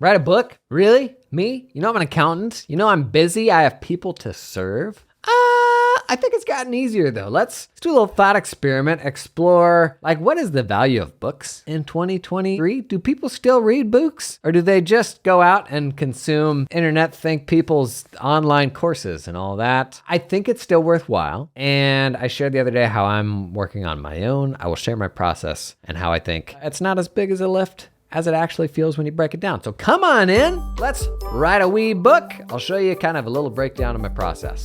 Write a book? Really? Me? You know I'm an accountant. You know I'm busy. I have people to serve. I think it's gotten easier though. Let's do a little thought experiment, explore, like, what is the value of books in 2023? Do people still read books? Or do they just go out and consume internet think people's online courses and all that? I think it's still worthwhile. And I shared the other day how I'm working on my own. I will share my process and how I think it's not as big as a lift as it actually feels when you break it down. So come on in, let's write a wee book. I'll show you kind of a little breakdown of my process.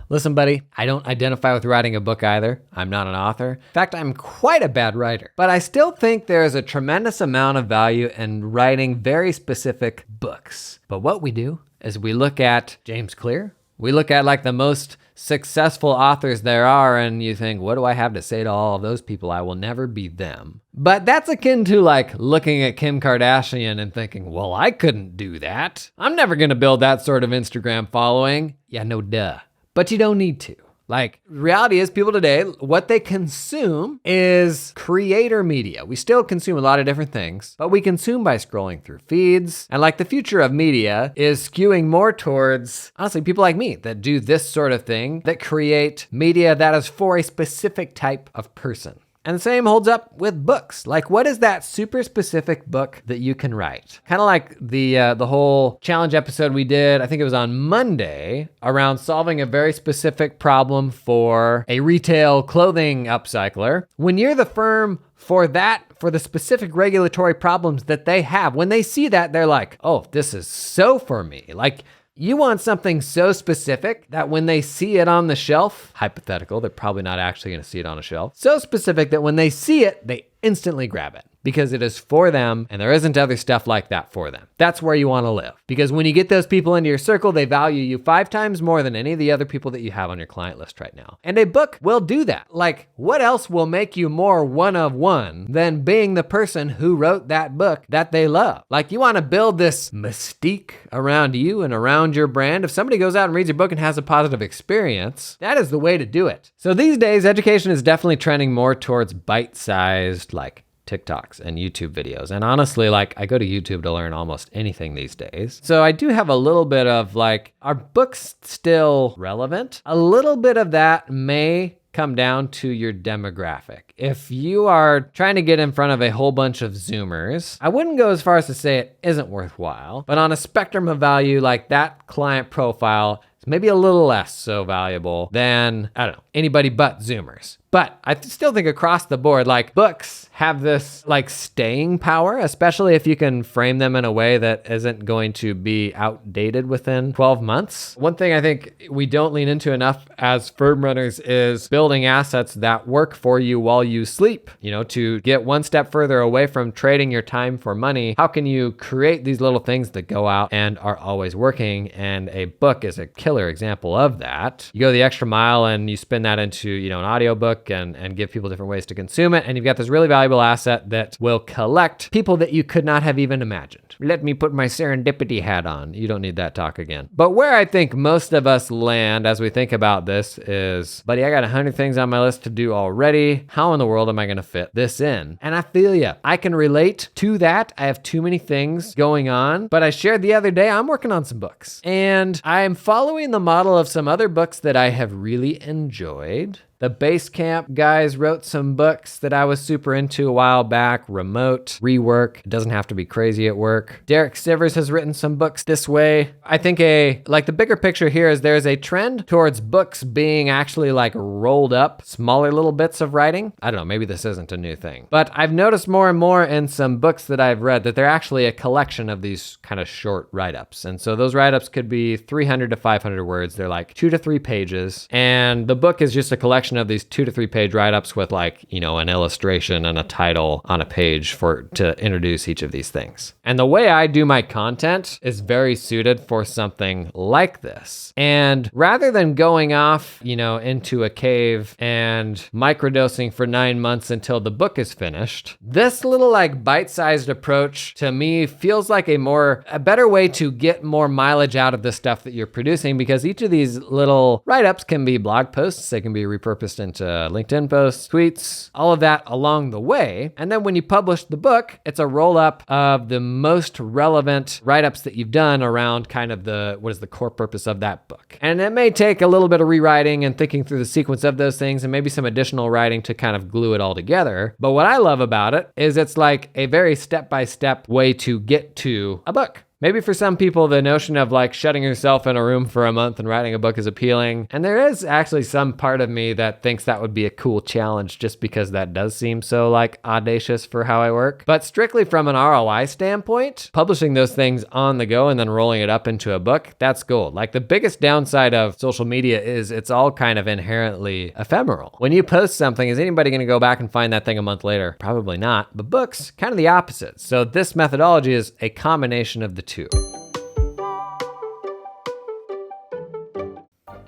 Listen, buddy, I don't identify with writing a book either. I'm not an author. In fact, I'm quite a bad writer. But I still think there is a tremendous amount of value in writing very specific books. But what we do is we look at James Clear. We look at like the most successful authors there are, and you think, what do I have to say to all of those people? I will never be them. But that's akin to like looking at Kim Kardashian and thinking, well, I couldn't do that. I'm never gonna build that sort of Instagram following. Yeah, no duh. But you don't need to. Like, reality is people today, what they consume is creator media. We still consume a lot of different things, but we consume by scrolling through feeds. And like the future of media is skewing more towards, honestly, people like me that do this sort of thing, that create media that is for a specific type of person. And the same holds up with books. Like, what is that super specific book that you can write? Kind of like the whole challenge episode we did, I think it was on Monday, around solving a very specific problem for a retail clothing upcycler. When you're the firm for the specific regulatory problems that they have, when they see that, they're like, oh, this is so for me. Like, you want something so specific that when they see it on the shelf, hypothetical, they're probably not actually going to see it on a shelf, so specific that when they see it, they instantly grab it because it is for them and there isn't other stuff like that for them. That's where you want to live, because when you get those people into your circle, they value you 5 times more than any of the other people that you have on your client list right now. And a book will do that. Like, what else will make you more one of one than being the person who wrote that book that they love? Like, you want to build this mystique around you and around your brand. If somebody goes out and reads your book and has a positive experience, that is the way to do it. So these days, education is definitely trending more towards bite-sized, like, TikToks and YouTube videos. And honestly, like, I go to YouTube to learn almost anything these days. So I do have a little bit of like, are books still relevant? A little bit of that may come down to your demographic. If you are trying to get in front of a whole bunch of Zoomers, I wouldn't go as far as to say it isn't worthwhile, but on a spectrum of value, like that client profile is maybe a little less so valuable than, I don't know, anybody but Zoomers. But I still think across the board, like, books have this like staying power, especially if you can frame them in a way that isn't going to be outdated within 12 months. One thing I think we don't lean into enough as firm runners is building assets that work for you while you sleep. You know, to get one step further away from trading your time for money, how can you create these little things that go out and are always working? And a book is a killer example of that. You go the extra mile and you spin that into, you know, an audiobook and give people different ways to consume it. And you've got this really valuable asset that will collect people that you could not have even imagined. Let me put my serendipity hat on. You don't need that talk again. But where I think most of us land as we think about this is, buddy, I got 100 things on my list to do already. How in the world am I going to fit this in? And I feel ya. I can relate to that. I have too many things going on. But I shared the other day, I'm working on some books. And I'm following the model of some other books that I have really enjoyed. The Basecamp guys wrote some books that I was super into a while back. Remote, Rework. It doesn't have to be crazy at work. Derek Sivers has written some books this way. I think the bigger picture here is there's a trend towards books being actually like rolled up, smaller little bits of writing. I don't know, maybe this isn't a new thing. But I've noticed more and more in some books that I've read that they're actually a collection of these kind of short write-ups. And so those write-ups could be 300 to 500 words. They're like 2 to 3 pages. And the book is just a collection notion of these 2 to 3 page write-ups with like, an illustration and a title on a page to introduce each of these things. And the way I do my content is very suited for something like this. And rather than going off, into a cave and microdosing for 9 months until the book is finished, this little like bite-sized approach to me feels like a better way to get more mileage out of the stuff that you're producing, because each of these little write-ups can be blog posts, they can be repurposed into LinkedIn posts, tweets, all of that along the way. And then when you publish the book, it's a roll-up of the most relevant write-ups that you've done around kind of what is the core purpose of that book. And it may take a little bit of rewriting and thinking through the sequence of those things and maybe some additional writing to kind of glue it all together. But what I love about it is it's like a very step-by-step way to get to a book. Maybe for some people, the notion of like shutting yourself in a room for a month and writing a book is appealing. And there is actually some part of me that thinks that would be a cool challenge just because that does seem so like audacious for how I work. But strictly from an ROI standpoint, publishing those things on the go and then rolling it up into a book, that's gold. Like the biggest downside of social media is it's all kind of inherently ephemeral. When you post something, is anybody going to go back and find that thing a month later? Probably not. But books, kind of the opposite. So this methodology is a combination of the two.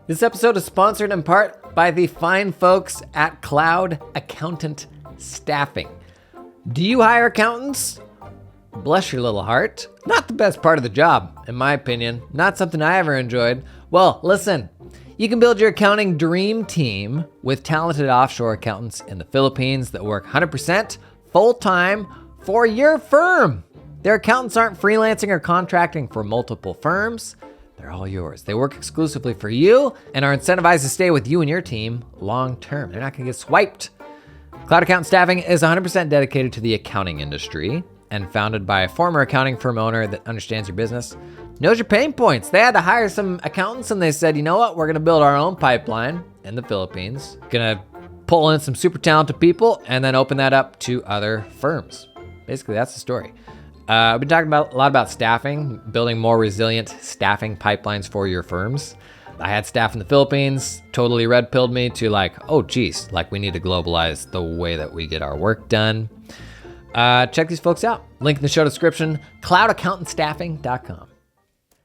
This episode is sponsored in part by the fine folks at Cloud Accountant Staffing. Do you hire accountants? Bless your little heart. Not the best part of the job, in my opinion. Not something I ever enjoyed. Well, listen, you can build your accounting dream team with talented offshore accountants in the Philippines that work 100% full-time for your firm. Their accountants aren't freelancing or contracting for multiple firms. They're all yours. They work exclusively for you and are incentivized to stay with you and your team long term. They're not going to get swiped. Cloud Accountant Staffing is 100% dedicated to the accounting industry and founded by a former accounting firm owner that understands your business, knows your pain points. They had to hire some accountants and they said, you know what? We're going to build our own pipeline in the Philippines. Going to pull in some super talented people and then open that up to other firms. Basically, that's the story. I've been talking a lot about staffing, building more resilient staffing pipelines for your firms. I had staff in the Philippines, totally red-pilled me to like, oh geez, like we need to globalize the way that we get our work done. Check these folks out. Link in the show description, cloudaccountantstaffing.com.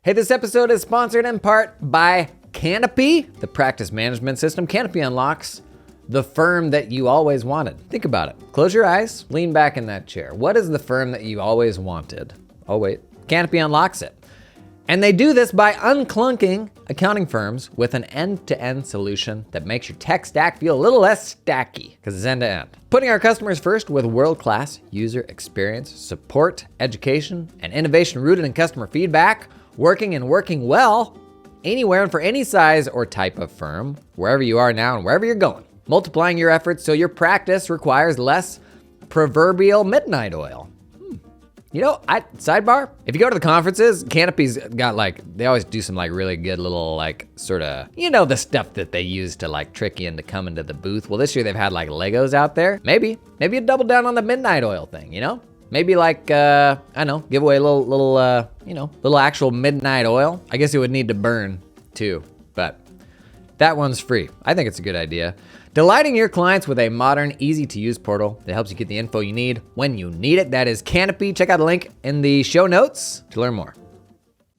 Hey, this episode is sponsored in part by Canopy, the practice management system. Canopy unlocks the firm that you always wanted. Think about it. Close your eyes, lean back in that chair. What is the firm that you always wanted? Oh wait, Canopy unlocks it. And they do this by unclunking accounting firms with an end-to-end solution that makes your tech stack feel a little less stacky because it's end-to-end. Putting our customers first with world-class user experience, support, education, and innovation rooted in customer feedback, working well anywhere and for any size or type of firm, wherever you are now and wherever you're going. Multiplying your efforts so your practice requires less proverbial midnight oil. Sidebar, if you go to the conferences, Canopy's got they always do some really good little sort of, the stuff that they use to trick you into coming to the booth. Well, this year they've had Legos out there. Maybe you double down on the midnight oil thing, Maybe give away a little actual midnight oil. I guess it would need to burn too, but that one's free. I think it's a good idea. Delighting your clients with a modern, easy-to-use portal that helps you get the info you need when you need it. That is Canopy. Check out the link in the show notes to learn more.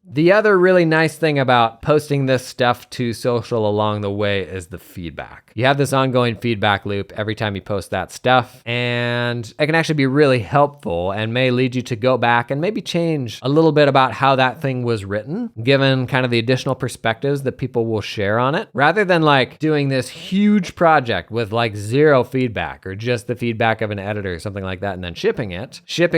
The other really nice thing about posting this stuff to social along the way is the feedback. You have this ongoing feedback loop every time you post that stuff, and it can actually be really helpful and may lead you to go back and maybe change a little bit about how that thing was written, given kind of the additional perspectives that people will share on it, rather than doing this huge project with zero feedback or just the feedback of an editor or something like that and then shipping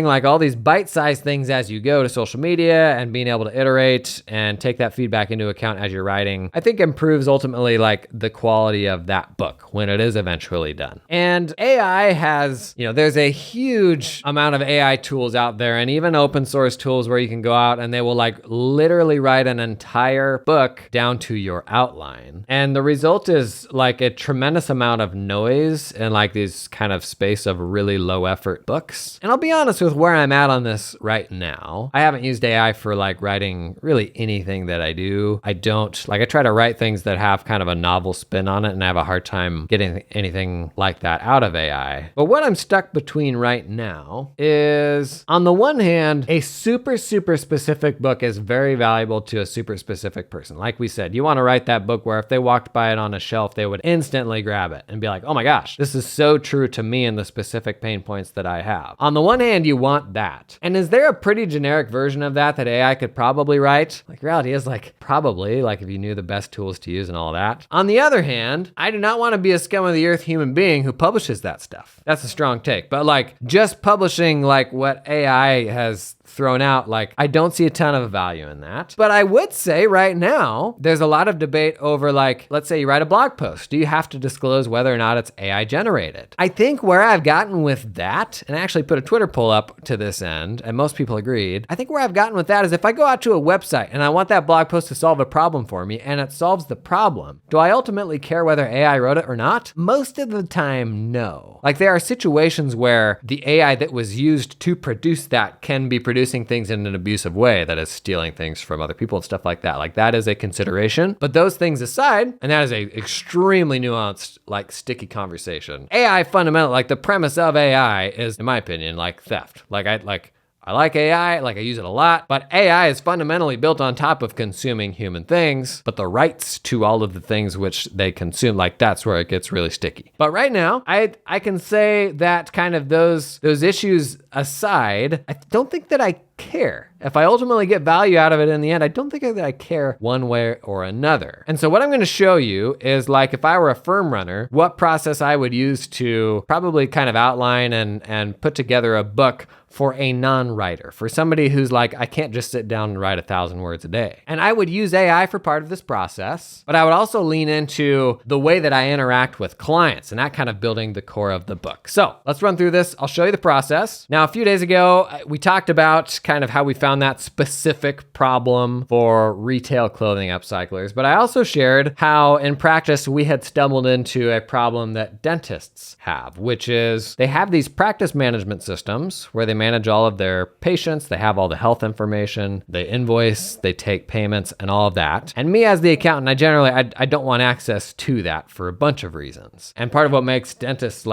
all these bite-sized things as you go to social media and being able to iterate and take that feedback into account as you're writing, I think improves ultimately the quality of that book when it is eventually done. And AI has, there's a huge amount of AI tools out there and even open source tools where you can go out and they will literally write an entire book down to your outline. And the result is a tremendous amount of noise and these kind of space of really low effort books. And I'll be honest with where I'm at on this right now. I haven't used AI for writing writing really anything that I do. I try to write things that have kind of a novel spin on it, and I have a hard time getting anything like that out of AI. But what I'm stuck between right now is, on the one hand, a super specific book is very valuable to a super specific person. Like we said, you want to write that book where if they walked by it on a shelf, they would instantly grab it and be like, oh my gosh, this is so true to me and the specific pain points that I have. On the one hand, you want that. And is there a pretty generic version of that AI could probably write? Like, reality is probably, if you knew the best tools to use and all that. On the other hand, I do not want to be a scum of the earth human being who publishes that stuff. That's a strong take. But just publishing what AI has thrown out, I don't see a ton of value in that. But I would say right now, there's a lot of debate over let's say you write a blog post. Do you have to disclose whether or not it's AI generated? I think where I've gotten with that, and I actually put a Twitter poll up to this end, and most people agreed, I think where I've gotten with that is if I go out to a website and I want that blog post to solve a problem for me, and it solves the problem, do I ultimately care whether AI wrote it or not? Most of the time, no. There are situations where the AI that was used to produce that can be producing things in an abusive way, that is stealing things from other people and stuff like that. That is a consideration. But those things aside, and that is a extremely nuanced, sticky conversation. AI fundamentally, the premise of AI is, in my opinion, theft. I like AI, I use it a lot, but AI is fundamentally built on top of consuming human things, but the rights to all of the things which they consume, that's where it gets really sticky. But right now, I can say that kind of those issues aside, I don't think that I care. If I ultimately get value out of it in the end, I don't think that I care one way or another. And so what I'm going to show you is if I were a firm runner, what process I would use to probably kind of outline and put together a book for a non-writer, for somebody who's I can't just sit down and write 1,000 words a day. And I would use AI for part of this process, but I would also lean into the way that I interact with clients and that kind of building the core of the book. So let's run through this. I'll show you the process. Now, a few days ago, we talked about kind of how we found that specific problem for retail clothing upcyclers, but I also shared how in practice we had stumbled into a problem that dentists have, which is they have these practice management systems where they manage all of their patients, they have all the health information, they invoice, they take payments and all of that. And me as the accountant, I don't want access to that for a bunch of reasons. And part of what makes dentists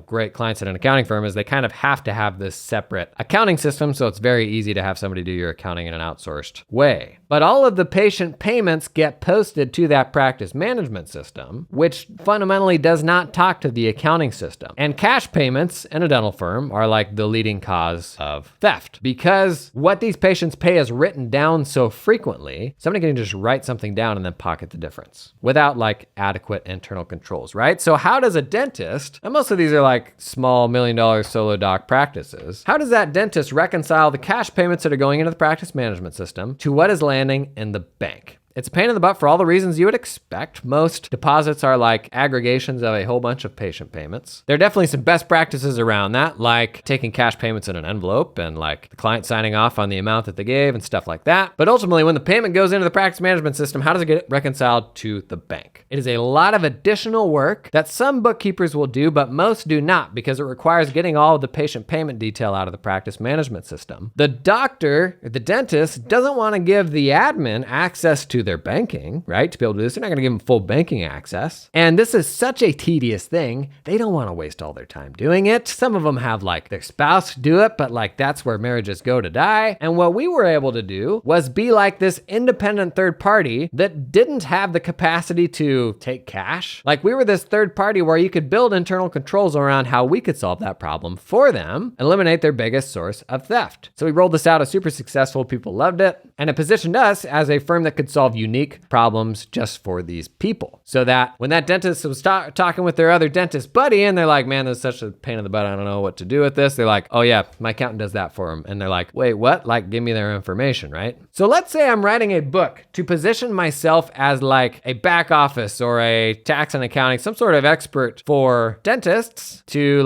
great clients at an accounting firm is they kind of have to have this separate accounting system, so it's very easy to have somebody do your accounting in an outsourced way. But all of the patient payments get posted to that practice management system, which fundamentally does not talk to the accounting system. And cash payments in a dental firm are the leading cause of theft, because what these patients pay is written down so frequently, somebody can just write something down and then pocket the difference without adequate internal controls, right? So how does a dentist, and most of these are small $1 million solo doc practices, how does that dentist reconcile the cash payments that are going into the practice management system to what is landing in the bank? It's a pain in the butt for all the reasons you would expect. Most deposits are aggregations of a whole bunch of patient payments. There are definitely some best practices around that, like taking cash payments in an envelope and the client signing off on the amount that they gave and stuff like that. But ultimately, when the payment goes into the practice management system, how does it get reconciled to the bank? It is a lot of additional work that some bookkeepers will do, but most do not, because it requires getting all of the patient payment detail out of the practice management system. The doctor, the dentist, doesn't want to give the admin access to their banking, right? To be able to do this, they're not going to give them full banking access. And this is such a tedious thing. They don't want to waste all their time doing it. Some of them have their spouse do it, but that's where marriages go to die. And what we were able to do was be this independent third party that didn't have the capacity to take cash. We were this third party where you could build internal controls around how we could solve that problem for them and eliminate their biggest source of theft. So we rolled this out, it was super successful, people loved it, and it positioned us as a firm that could solve unique problems just for these people. So that when that dentist was talking with their other dentist buddy and they're like, man, this is such a pain in the butt, I don't know what to do with this. They're like, oh yeah, my accountant does that for them. And they're like, wait, what? Give me their information, right? So let's say I'm writing a book to position myself as a back office or a tax and accounting, some sort of expert for dentists to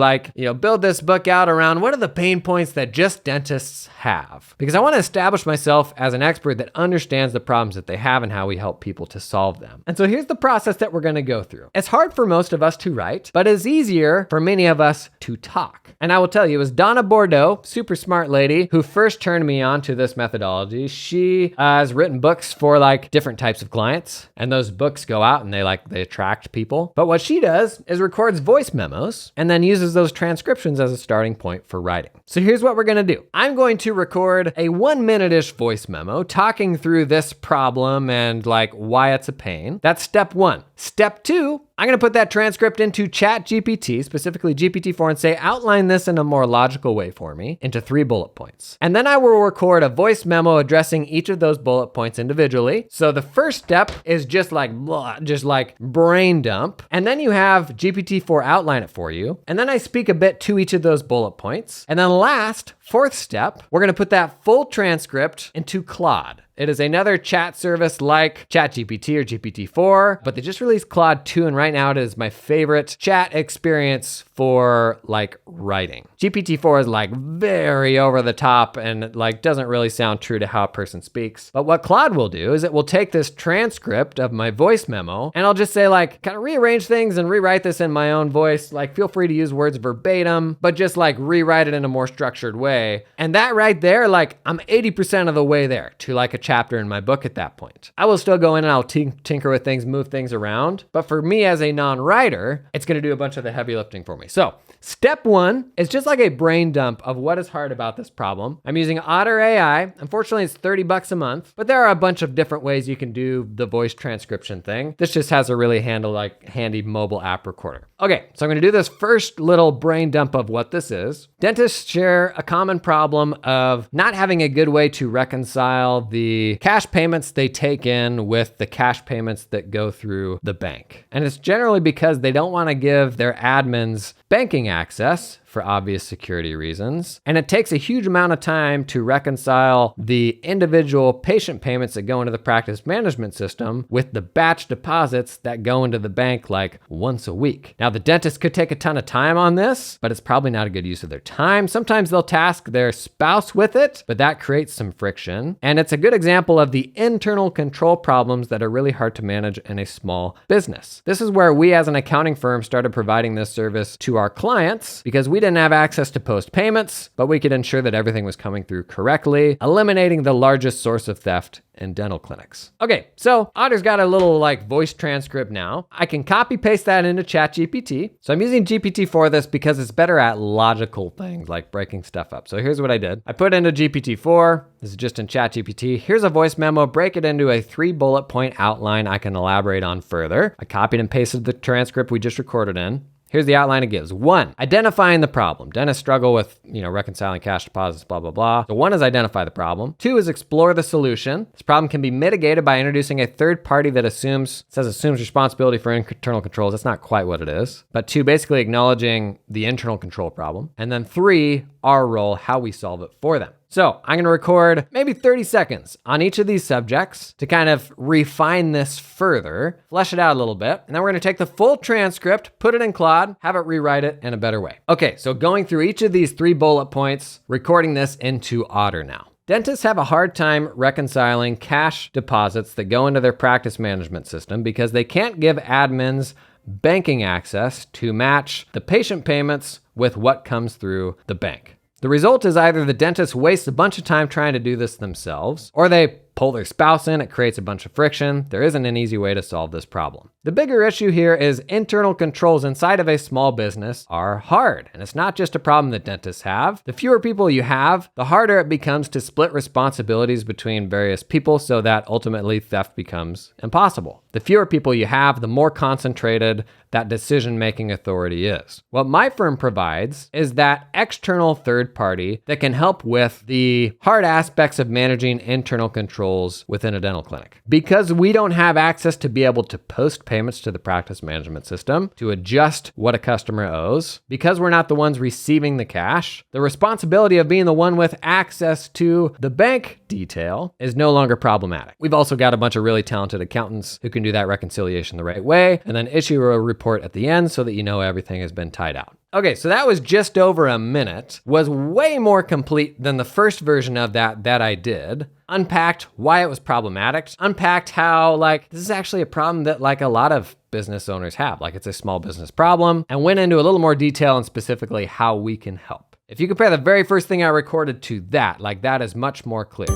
build this book out around what are the pain points that just dentists have. Because I want to establish myself as an expert that understands the problems that they have have and how we help people to solve them. And so here's the process that we're going to go through. It's hard for most of us to write, but it's easier for many of us to talk. And I will tell you, it was Donna Bordeaux, super smart lady, who first turned me on to this methodology. She has written books for like different types of clients, and those books go out and they attract people. But what she does is records voice memos and then uses those transcriptions as a starting point for writing. So here's what we're going to do. I'm going to record a 1-minute-ish voice memo talking through this problem and like why it's a pain. That's step 1. Step 2, I'm going to put that transcript into ChatGPT, specifically GPT-4, and say, outline this in a more logical way for me into 3 bullet points. And then I will record a voice memo addressing each of those bullet points individually. So the first step is just like brain dump. And then you have GPT-4 outline it for you. And then I speak a bit to each of those bullet points. And then last, 4th step, we're going to put that full transcript into Claude. It is another chat service like ChatGPT or GPT-4, but they just released Claude 2, and right now it is my favorite chat experience for like writing. GPT-4 is like very over the top and like doesn't really sound true to how a person speaks. But what Claude will do is it will take this transcript of my voice memo and I'll just say like, kind of rearrange things and rewrite this in my own voice. Like feel free to use words verbatim, but just like rewrite it in a more structured way. And that right there, like I'm 80% of the way there to like a chapter in my book at that point. I will still go in and I'll tinker with things, move things around. But for me as a non-writer, it's going to do a bunch of the heavy lifting for me. So step 1 is just like a brain dump of what is hard about this problem. I'm using Otter AI. Unfortunately, it's $30 a month, but there are a bunch of different ways you can do the voice transcription thing. This just has a really handy mobile app recorder. Okay, so I'm going to do this first little brain dump of what this is. Dentists share a common problem of not having a good way to reconcile the cash payments they take in with the cash payments that go through the bank. And it's generally because they don't want to give their admins banking access for obvious security reasons. And it takes a huge amount of time to reconcile the individual patient payments that go into the practice management system with the batch deposits that go into the bank like once a week. Now, the dentist could take a ton of time on this, but it's probably not a good use of their time. Sometimes they'll task their spouse with it, but that creates some friction. And it's a good example of the internal control problems that are really hard to manage in a small business. This is where we as an accounting firm started providing this service to our clients because we didn't have access to post payments, but we could ensure that everything was coming through correctly, eliminating the largest source of theft in dental clinics. Okay, so Otter's got a little like voice transcript now. I can copy paste that into ChatGPT. So I'm using GPT for this because it's better at logical things like breaking stuff up. So here's what I did. I put into GPT-4. This is just in ChatGPT. Here's a voice memo. Break it into a 3 bullet point outline I can elaborate on further. I copied and pasted the transcript we just recorded in. Here's the outline it gives. 1, identifying the problem. Dentists struggle with, reconciling cash deposits, blah, blah, blah. So 1 is identify the problem. 2 is explore the solution. This problem can be mitigated by introducing a third party that assumes responsibility for internal controls. That's not quite what it is. But 2, basically acknowledging the internal control problem. And then 3, our role, how we solve it for them. So I'm going to record maybe 30 seconds on each of these subjects to kind of refine this further, flesh it out a little bit. And then we're going to take the full transcript, put it in Claude, have it rewrite it in a better way. Okay, so going through each of these 3 bullet points, recording this into Otter now. Dentists have a hard time reconciling cash deposits that go into their practice management system because they can't give admins banking access to match the patient payments with what comes through the bank. The result is either the dentist wastes a bunch of time trying to do this themselves, or they pull their spouse in, it creates a bunch of friction. There isn't an easy way to solve this problem. The bigger issue here is internal controls inside of a small business are hard. And it's not just a problem that dentists have. The fewer people you have, the harder it becomes to split responsibilities between various people so that ultimately theft becomes impossible. The fewer people you have, the more concentrated that decision-making authority is. What my firm provides is that external third party that can help with the hard aspects of managing internal controls within a dental clinic. Because we don't have access to be able to post payments to the practice management system, to adjust what a customer owes, because we're not the ones receiving the cash, the responsibility of being the one with access to the bank detail is no longer problematic. We've also got a bunch of really talented accountants who can do that reconciliation the right way and then issue a report at the end so that you know everything has been tied out. Okay, so that was just over a minute, was way more complete than the first version of that I did. unpacked why it was problematic, unpacked how this is actually a problem that a lot of business owners have, it's a small business problem, and went into a little more detail and specifically how we can help. If you compare the very first thing I recorded to that, that is much more clear.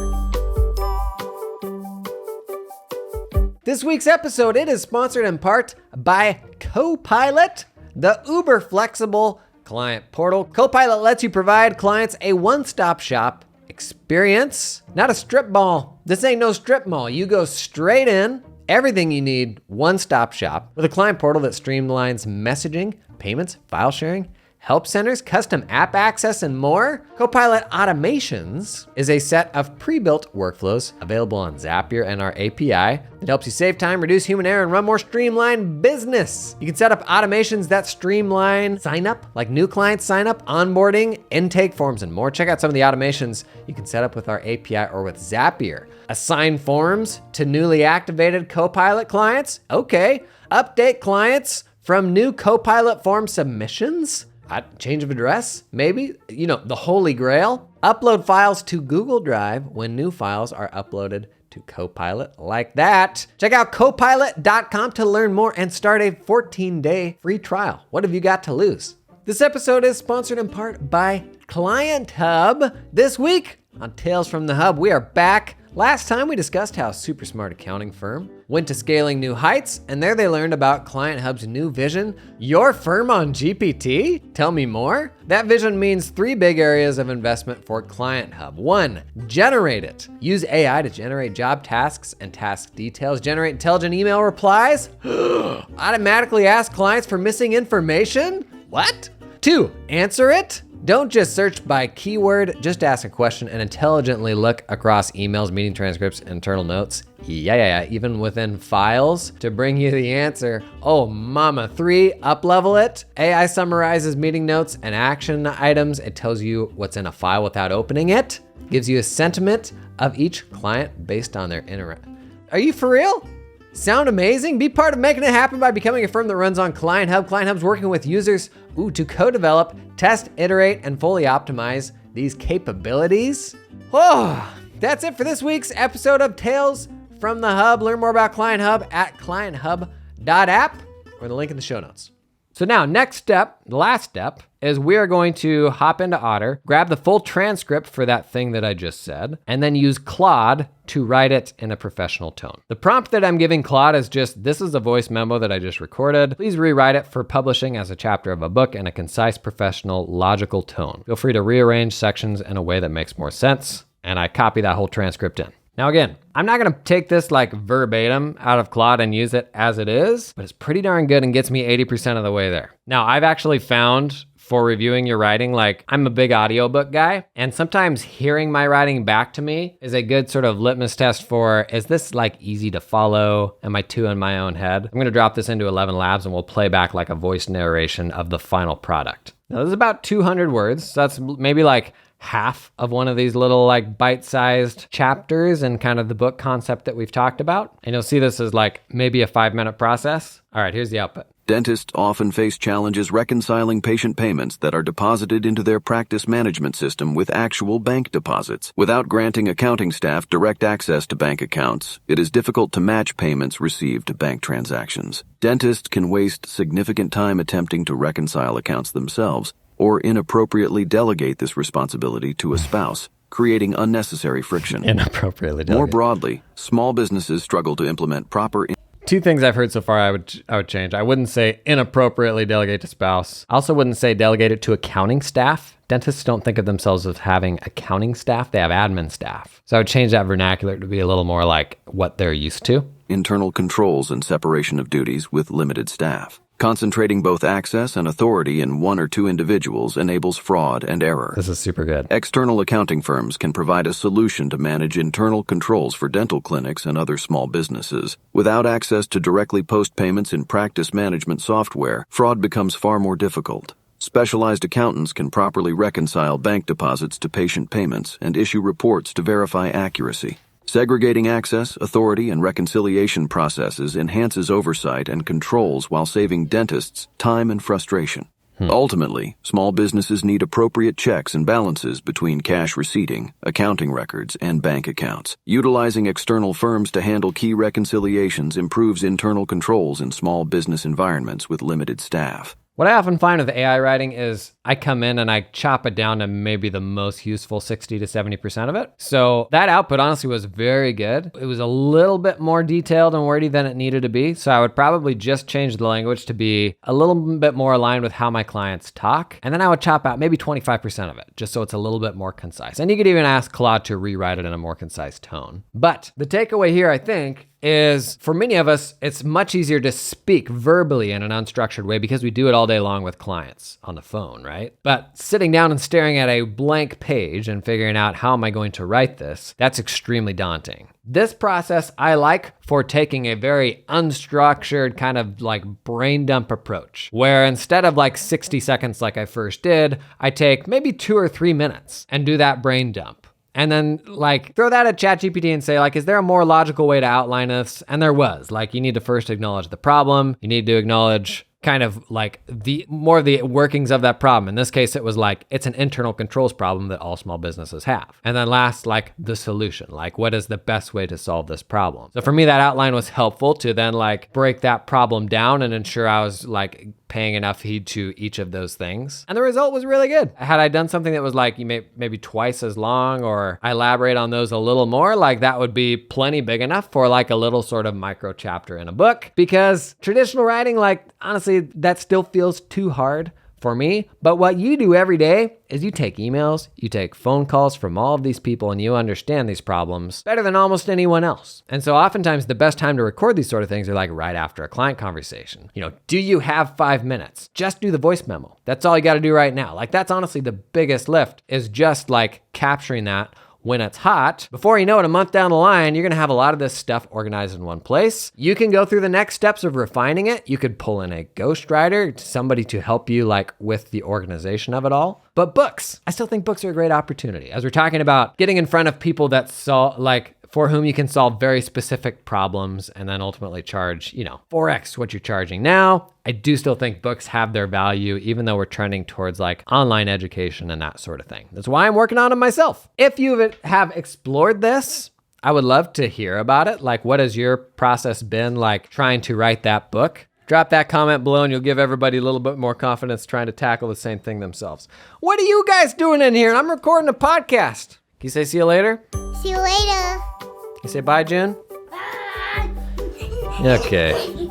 This week's episode, it is sponsored in part by Copilot, the uber flexible client portal. Copilot lets you provide clients a one-stop shop experience, not a strip mall. This ain't no strip mall. You go straight in, everything you need, one-stop shop with a client portal that streamlines messaging, payments, file sharing, help centers, custom app access, and more. Copilot Automations is a set of pre-built workflows available on Zapier and our API. It helps you save time, reduce human error, and run more streamlined business. You can set up automations that streamline sign up, like new client sign up, onboarding, intake forms, and more. Check out some of the automations you can set up with our API or with Zapier. Assign forms to newly activated Copilot clients. Okay. Update clients from new Copilot form submissions. Change of address, maybe, the holy grail. Upload files to Google Drive when new files are uploaded to Copilot like that. Check out copilot.com to learn more and start a 14-day free trial. What have you got to lose? This episode is sponsored in part by Client Hub. This week on Tales from the Hub, we are back. Last time we discussed how a super smart accounting firm went to scaling new heights, and there they learned about Client Hub's new vision. Your firm on GPT? Tell me more. That vision means 3 big areas of investment for Client Hub. 1, generate it. Use AI to generate job tasks and task details, generate intelligent email replies, automatically ask clients for missing information. What? 2, answer it. Don't just search by keyword, just ask a question and intelligently look across emails, meeting transcripts, internal notes. Yeah, even within files to bring you the answer. Oh, mama. 3, up-level it. AI summarizes meeting notes and action items. It tells you what's in a file without opening it. Gives you a sentiment of each client based on their Are you for real? Sound amazing? Be part of making it happen by becoming a firm that runs on Client Hub. Client Hub's working with users to co-develop, test, iterate, and fully optimize these capabilities. Oh, that's it for this week's episode of Tales from the Hub. Learn more about Client Hub at clienthub.app or the link in the show notes. So now, next step, the last step, is we are going to hop into Otter, grab the full transcript for that thing that I just said, and then use Claude to write it in a professional tone. The prompt that I'm giving Claude is just, this is a voice memo that I just recorded. Please rewrite it for publishing as a chapter of a book in a concise, professional, logical tone. Feel free to rearrange sections in a way that makes more sense, and I copy that whole transcript in. Now again, I'm not gonna take this verbatim out of Claude and use it as it is, but it's pretty darn good and gets me 80% of the way there. Now, I've actually found for reviewing your writing, I'm a big audiobook guy, and sometimes hearing my writing back to me is a good sort of litmus test for, is this easy to follow? Am I too in my own head? I'm gonna drop this into 11 Labs and we'll play back a voice narration of the final product. Now, this is about 200 words, so that's maybe half of one of these little bite-sized chapters and kind of the book concept that we've talked about. And you'll see this as maybe a 5-minute process. All right, here's the output. Dentists often face challenges reconciling patient payments that are deposited into their practice management system with actual bank deposits. Without granting accounting staff direct access to bank accounts, it is difficult to match payments received to bank transactions. Dentists can waste significant time attempting to reconcile accounts themselves, or inappropriately delegate this responsibility to a spouse, creating unnecessary friction. Inappropriately delegate. More broadly, small businesses struggle to implement proper... 2 things I've heard so far I would change. I wouldn't say inappropriately delegate to spouse. I also wouldn't say delegate it to accounting staff. Dentists don't think of themselves as having accounting staff. They have admin staff. So I would change that vernacular to be a little more like what they're used to. Internal controls and separation of duties with limited staff. Concentrating both access and authority in 1 or 2 individuals enables fraud and error. This is super good. External accounting firms can provide a solution to manage internal controls for dental clinics and other small businesses. Without access to directly post payments in practice management software, fraud becomes far more difficult. Specialized accountants can properly reconcile bank deposits to patient payments and issue reports to verify accuracy. Segregating access, authority, and reconciliation processes enhances oversight and controls while saving dentists time and frustration. Ultimately, small businesses need appropriate checks and balances between cash receipting, accounting records, and bank accounts. Utilizing external firms to handle key reconciliations improves internal controls in small business environments with limited staff. What I often find with AI writing is I come in and I chop it down to maybe the most useful 60 to 70% of it. So that output honestly was very good. It was a little bit more detailed and wordy than it needed to be. So I would probably just change the language to be a little bit more aligned with how my clients talk. And then I would chop out maybe 25% of it, just so it's a little bit more concise. And you could even ask Claude to rewrite it in a more concise tone. But the takeaway here, I think, is for many of us, it's much easier to speak verbally in an unstructured way because we do it all day long with clients on the phone, right? But sitting down and staring at a blank page and figuring out how am I going to write this, that's extremely daunting. This process I like for taking a very unstructured kind of like brain dump approach, where instead of like 60 seconds like I first did, I take maybe 2 or 3 minutes and do that brain dump. And then like throw that at ChatGPT and say like, is there a more logical way to outline this? And there was. Like, you need to first acknowledge the problem. You need to acknowledge kind of like the more of the workings of that problem. In this case, it was like, it's an internal controls problem that all small businesses have. And then last, like the solution, like what is the best way to solve this problem? So for me, that outline was helpful to then like break that problem down and ensure I was like paying enough heed to each of those things. And the result was really good. Had I done something that was like maybe twice as long, or I elaborate on those a little more, like that would be plenty big enough for like a little sort of micro chapter in a book. Because traditional writing, like honestly, that still feels too hard for me. But what you do every day is you take emails, you take phone calls from all of these people, and you understand these problems better than almost anyone else. And so oftentimes the best time to record these sort of things are like right after a client conversation. You know, do you have 5 minutes? Just do the voice memo. That's all you got to do right now. Like that's honestly the biggest lift, is just like capturing that when it's hot. Before you know it, a month down the line, you're gonna have a lot of this stuff organized in one place. You can go through the next steps of refining it. You could pull in a ghostwriter, somebody to help you like with the organization of it all. But books, I still think books are a great opportunity. As we're talking about getting in front of people that for whom you can solve very specific problems and then ultimately charge, 4x what you're charging now. I do still think books have their value, even though we're trending towards like online education and that sort of thing. That's why I'm working on it myself. If you have explored this, I would love to hear about it. Like, what has your process been like trying to write that book? Drop that comment below and you'll give everybody a little bit more confidence trying to tackle the same thing themselves. What are you guys doing in here? I'm recording a podcast. Can you say see you later? See you later. You say bye, June? Bye. Okay.